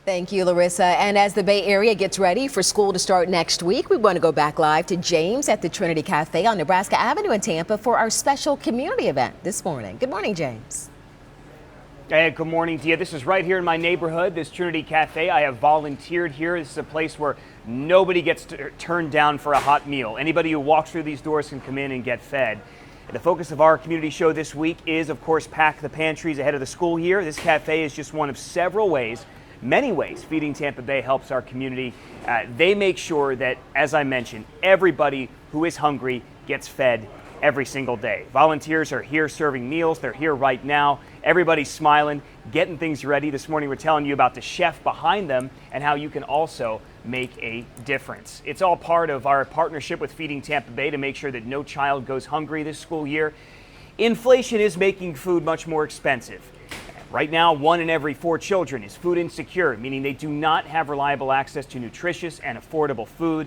Thank you, Larissa. And as the Bay Area gets ready for school to start next week, we want to go back live to James at the Trinity Café on Nebraska Avenue in Tampa for our special community event this morning. Good morning, James. Hey, good morning to you. This is right here in my neighborhood, this Trinity Café. I have volunteered here. This is a place where nobody gets turned down for a hot meal. Anybody who walks through these doors can come in and get fed. The focus of our community show this week is, of course, pack the pantries ahead of the school year. This cafe is just one of several ways, many ways, Feeding Tampa Bay helps our community. They make sure that, as I mentioned, everybody who is hungry gets fed every single day. Volunteers are here serving meals. They're here right now. Everybody's smiling, getting things ready. This morning we're telling you about the chef behind them and how you can also make a difference. It's all part of our partnership with Feeding Tampa Bay to make sure that no child goes hungry this school year. Inflation is making food much more expensive. Right now, 1 in every 4 children is food insecure, meaning they do not have reliable access to nutritious and affordable food.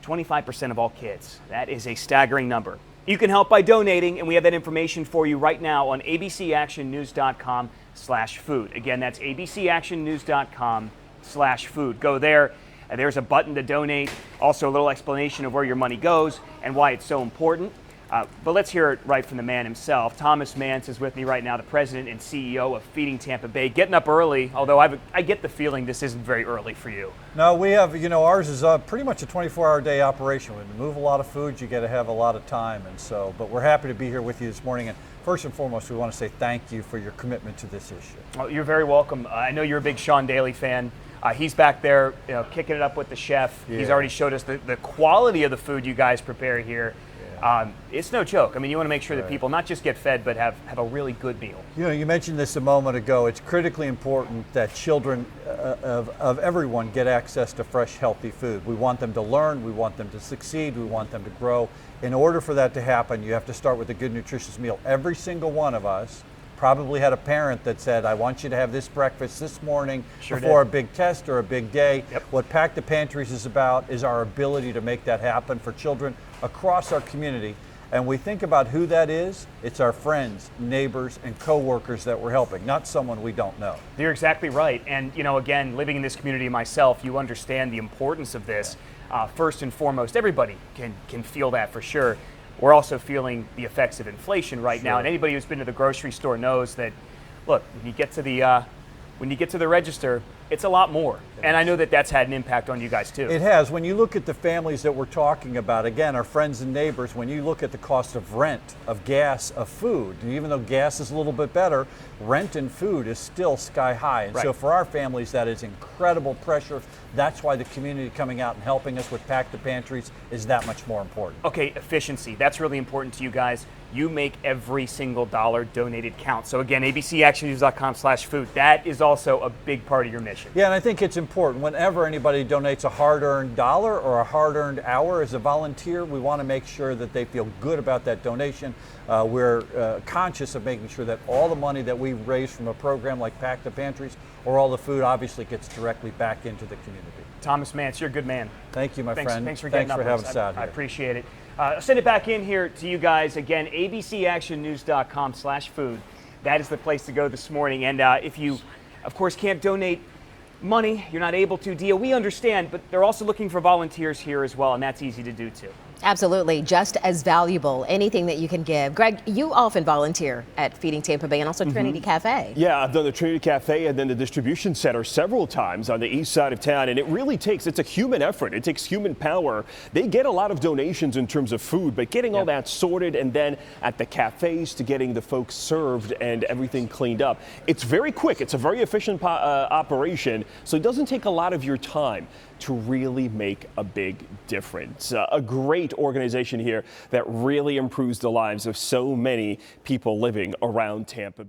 25% of all kids. That is a staggering number. You can help by donating, and we have that information for you right now on abcactionnews.com/food. Again, that's abcactionnews.com/food. Go there. There's a button to donate. Also, a little explanation of where your money goes and why it's so important. But let's hear it right from the man himself. Thomas Mantz is with me right now, the president and CEO of Feeding Tampa Bay. Getting up early, although I get the feeling this isn't very early for you. No, we have, ours is pretty much a 24-hour day operation. When you move a lot of food, you got to have a lot of time. And so, but we're happy to be here with you this morning. And first and foremost, we want to say thank you for your commitment to this issue. Well, you're very welcome. I know you're a big Sean Daly fan. He's back there, kicking it up with the chef. Yeah. He's already showed us the quality of the food you guys prepare here. It's no joke. I mean, you want to make sure that people not just get fed, but have a really good meal. You mentioned this a moment ago. It's critically important that children of everyone get access to fresh, healthy food. We want them to learn. We want them to succeed. We want them to grow. In order for that to happen, you have to start with a good, nutritious meal. Every single one of us probably had a parent that said, I want you to have this breakfast this morning before a big test or a big day. Yep. What Pack the Pantries is about is our ability to make that happen for children across our community. And we think about who that is. It's our friends, neighbors, and coworkers that we're helping, not someone we don't know. You're exactly right. And, again, living in this community myself, you understand the importance of this. First and foremost, everybody can feel that for sure. We're also feeling the effects of inflation right now, and anybody who's been to the grocery store knows that, look, when you get to the register, it's a lot more. And I know that that's had an impact on you guys too. It has. When you look at the families that we're talking about, again, our friends and neighbors, when you look at the cost of rent, of gas, of food, and even though gas is a little bit better, rent and food is still sky high. And so for our families, that is incredible pressure. That's why the community coming out and helping us with Pack the Pantries is that much more important. Okay, efficiency. That's really important to you guys. You make every single dollar donated count. So again, abcactionnews.com/food. That is also a big part of your mission. Yeah, and I think it's important. Whenever anybody donates a hard-earned dollar or a hard-earned hour as a volunteer, we want to make sure that they feel good about that donation. We're conscious of making sure that all the money that we raise from a program like Pack the Pantries or all the food obviously gets directly back into the community. Thomas Mantz, you're a good man. Thank you, my friend. Thanks for getting up. Having us out here. I appreciate it. Send it back in here to you guys. Again, abcactionnews.com/food. That is the place to go this morning. And if you, of course, can't donate money, you're not able to, Dia, we understand, but they're also looking for volunteers here as well, and that's easy to do too. Absolutely, just as valuable, anything that you can give. Greg, you often volunteer at Feeding Tampa Bay and also Trinity Café. Yeah, I've done the Trinity Café and then the distribution center several times on the east side of town, and it really it's a human effort. It takes human power. They get a lot of donations in terms of food, but getting all that sorted and then at the cafes to getting the folks served and everything cleaned up. It's very quick. It's a very efficient operation, so it doesn't take a lot of your time to really make a big difference. A great organization here that really improves the lives of so many people living around Tampa.